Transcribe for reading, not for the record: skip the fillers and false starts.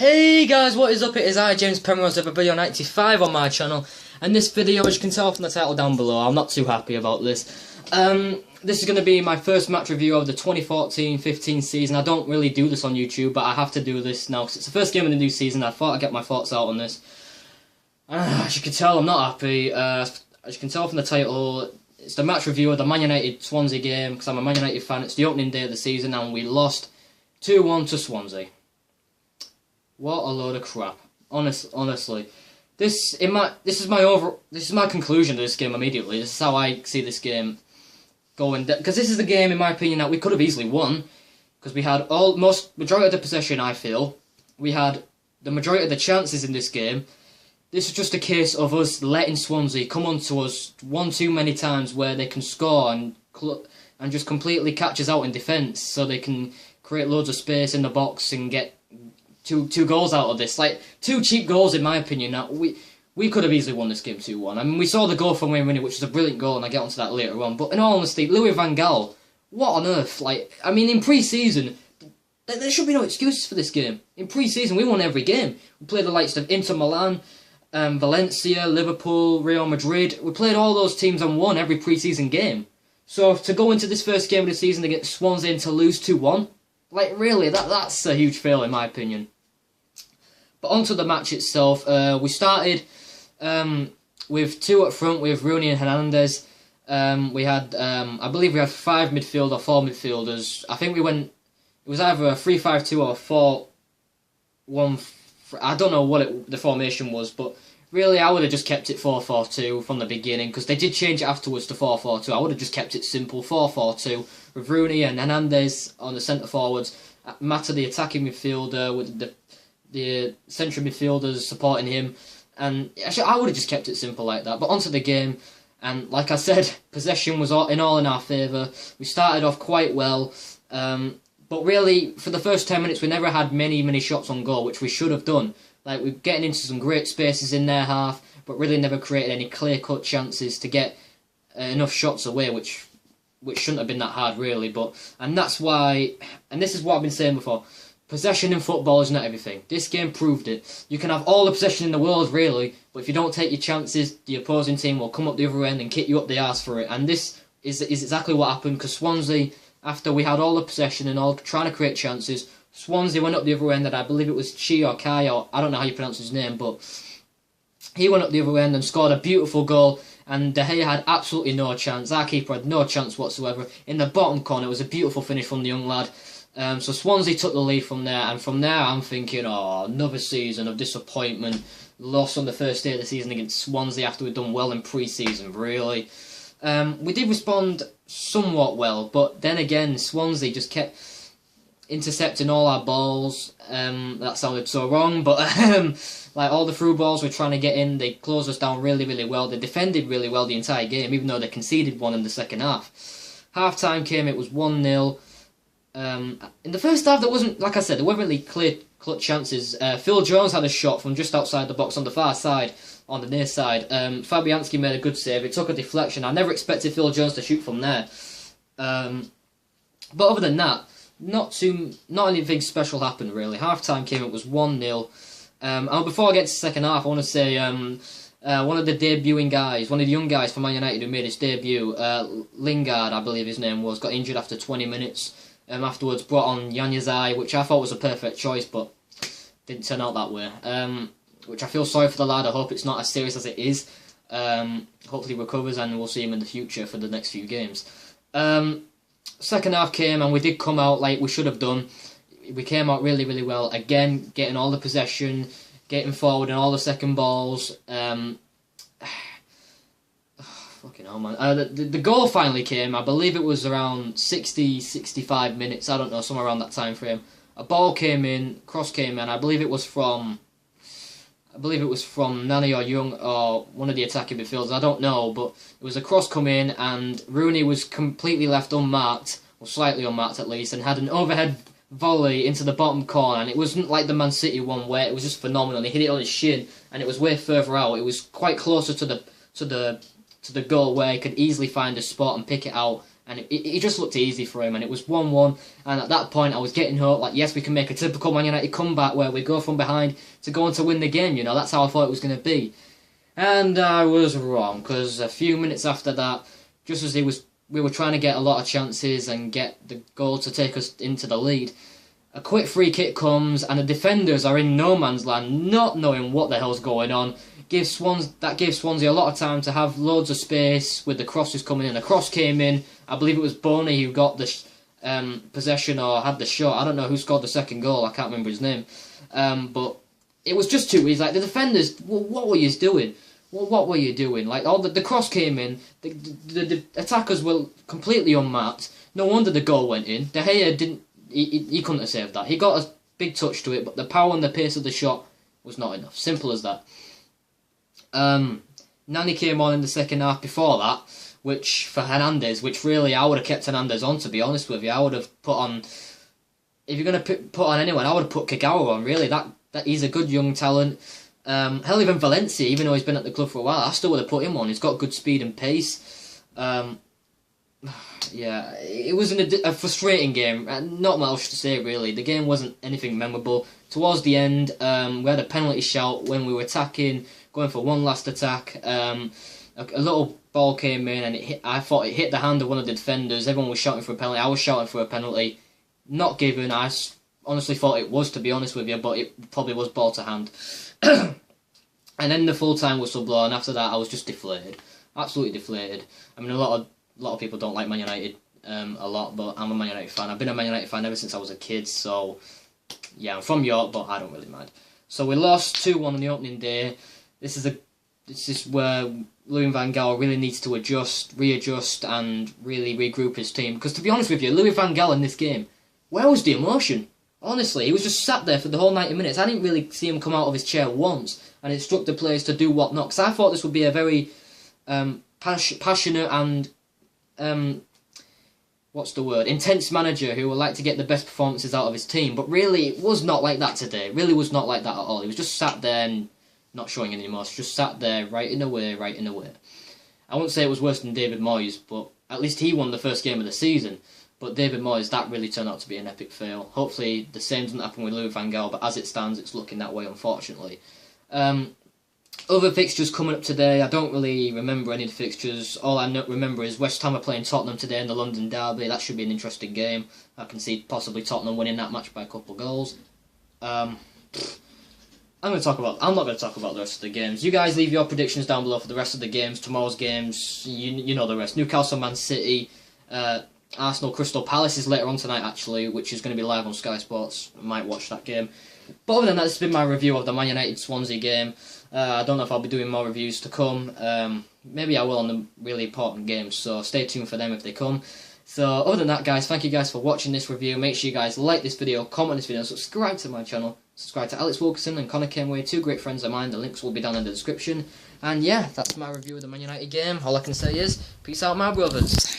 Hey guys, what is up? It is I, James Penrose of video 95 on my channel, and this video, as you can tell from the title down below, I'm not too happy about this. This is going to be my first match review of the 2014-15 season. I don't really do this on YouTube, but I have to do this now because it's the first game of the new season. I thought I'd get my thoughts out on this. As you can tell, I'm not happy. As you can tell from the title, it's the match review of the Man United Swansea game because I'm a Man United fan. It's the opening day of the season and we lost 2-1 to Swansea. What a load of crap. Honestly. This is my conclusion to this game immediately. This is how I see this game going. Because this is the game, in my opinion, that we could have easily won. Because we had majority of the possession, I feel. We had the majority of the chances in this game. This is just a case of us letting Swansea come onto us one too many times where they can score and just completely catch us out in defence, so they can create loads of space in the box and get two goals out of this. Like, two cheap goals in my opinion. Now, we could have easily won this game 2-1. I mean, we saw the goal from Wayne Rooney, which was a brilliant goal, and I'll get onto that later on. But in all honesty, Louis van Gaal, what on earth? Like, I mean, in pre-season, there should be no excuses for this game. In pre-season, we won every game. We played the likes of Inter Milan, Valencia, Liverpool, Real Madrid. We played all those teams and won every pre-season game. So to go into this first game of the season against Swansea and to lose 2-1, like, really, that's a huge fail in my opinion. But onto the match itself, we started with two up front with Rooney and Hernandez. We had, I believe we had 4 midfielders. I think it was either a 3-5-2 or 4-1. I don't know what the formation was, but really I would have just kept it 4-4-2 from the beginning, because they did change it afterwards to 4-4-2. I would have just kept it simple, 4-4-2, with Rooney and Hernandez on the centre forwards, Mata the attacking midfielder, with the central midfielders supporting him, and actually I would have just kept it simple like that. But onto the game, and like I said, possession was all in our favour. We started off quite well, but really for the first 10 minutes we never had many shots on goal, which we should have done. Like, we're getting into some great spaces in their half, but really never created any clear-cut chances to get enough shots away, which shouldn't have been that hard, really. And that's why, and this is what I've been saying before, possession in football is not everything. This game proved it. You can have all the possession in the world, really, but if you don't take your chances, the opposing team will come up the other end and kick you up the arse for it. And this is exactly what happened, because Swansea, after we had all the possession and all trying to create chances, Swansea went up the other end, and I believe it was Kai, or I don't know how you pronounce his name, but he went up the other end and scored a beautiful goal, and De Gea had absolutely no chance. Our keeper had no chance whatsoever. In the bottom corner, it was a beautiful finish from the young lad. So Swansea took the lead from there, and from there I'm thinking, oh, another season of disappointment. Lost on the first day of the season against Swansea after we'd done well in pre-season, really. We did respond somewhat well, but then again, Swansea just kept intercepting all our balls. That sounded so wrong, but like, all the through balls we're trying to get in, they closed us down really well. They defended really well the entire game, even though they conceded one in the second half. Half time came, it was 1-0. In the first half, there wasn't, like I said, there weren't really clear clutch chances. Phil Jones had a shot from just outside the box on the far side, on the near side. Fabianski made a good save. It took a deflection. I never expected Phil Jones to shoot from there. But other than that, not anything special happened, really. Half time came, it was 1-0. And before I get to the second half, I want to say one of the debuting guys, one of the young guys from Man United who made his debut, Lingard, I believe his name was, got injured after 20 minutes. Afterwards brought on Januzaj, which I thought was a perfect choice, but didn't turn out that way. Which I feel sorry for the lad. I hope it's not as serious as it is. Hopefully he recovers and we'll see him in the future for the next few games. Second half came and we did come out like we should have done. We came out really well. Again, getting all the possession, getting forward and all the second balls. Fucking hell, man. The goal finally came. I believe it was around 65 minutes. I don't know, somewhere around that time frame. A ball came in, cross came in. I believe it was from Nani or Young or one of the attacking midfielders. I don't know, but it was a cross come in, and Rooney was completely left unmarked, or slightly unmarked at least, and had an overhead volley into the bottom corner. And it wasn't like the Man City one where it was just phenomenal. He hit it on his shin, and it was way further out. It was quite closer to the goal where he could easily find a spot and pick it out and it just looked easy for him, and it was 1-1, and at that point I was getting hope, like, yes, we can make a typical Man United comeback where we go from behind to go on to win the game, you know, that's how I thought it was going to be. And I was wrong, because a few minutes after that, just as we were trying to get a lot of chances and get the goal to take us into the lead, a quick free kick comes, and the defenders are in no man's land, not knowing what the hell's going on. That gives Swansea a lot of time to have loads of space with the crosses coming in. The cross came in. I believe it was Boney who got the possession or had the shot. I don't know who scored the second goal. I can't remember his name. But it was just too easy. Like, the defenders, well, what were you doing? Well, what were you doing? Like, the cross came in. The attackers were completely unmarked. No wonder the goal went in. De Gea didn't. He couldn't have saved that. He got a big touch to it, but the power and the pace of the shot was not enough. Simple as that. Nani came on in the second half before that, which for Hernandez, which really I would have kept Hernandez on, to be honest with you. I would have put on, if you're going to put on anyone, I would have put Kagawa on, really. That he's a good young talent. Hell, even Valencia, even though he's been at the club for a while, I still would have put him on. He's got good speed and pace. Yeah, it was a frustrating game. Not much to say, really. The game wasn't anything memorable. Towards the end, we had a penalty shout when we were attacking, going for one last attack. A little ball came in, and I thought it hit the hand of one of the defenders. Everyone was shouting for a penalty. I was shouting for a penalty. Not given. I honestly thought it was, to be honest with you, but it probably was ball to hand. And then the full-time whistle blow, and after that I was just deflated. Absolutely deflated. I mean, a lot of people don't like Man United a lot, but I'm a Man United fan. I've been a Man United fan ever since I was a kid, so yeah, I'm from York, but I don't really mind. So we lost 2-1 on the opening day. This is where Louis van Gaal really needs to readjust, and really regroup his team. Because to be honest with you, Louis van Gaal in this game, where was the emotion? Honestly, he was just sat there for the whole 90 minutes. I didn't really see him come out of his chair once and instruct the players to do what not. Because I thought this would be a very passionate and intense manager who would like to get the best performances out of his team. But really, it was not like that today. It really was not like that at all. He was just sat there and not showing any emotion. Just sat there, writing away. I won't say it was worse than David Moyes, but at least he won the first game of the season. But David Moyes, that really turned out to be an epic fail. Hopefully the same doesn't happen with Louis van Gaal, but as it stands, it's looking that way, unfortunately. Other fixtures coming up today, I don't really remember any of the fixtures. All I remember is West Ham are playing Tottenham today in the London Derby. That should be an interesting game. I can see possibly Tottenham winning that match by a couple of goals. I'm not going to talk about the rest of the games. You guys leave your predictions down below for the rest of the games, tomorrow's games. You know the rest. Newcastle, Man City, Arsenal, Crystal Palace is later on tonight, actually, which is going to be live on Sky Sports. I might watch that game. But other than that, this has been my review of the Man United Swansea game. I don't know if I'll be doing more reviews to come. Maybe I will on the really important games, so stay tuned for them if they come. So other than that, guys, thank you guys for watching this review. Make sure you guys like this video, comment this video, subscribe to my channel. Subscribe to Alex Wilkinson and Connor Kenway, two great friends of mine. The links will be down in the description. And yeah, that's my review of the Man United game. All I can say is, peace out, my brothers.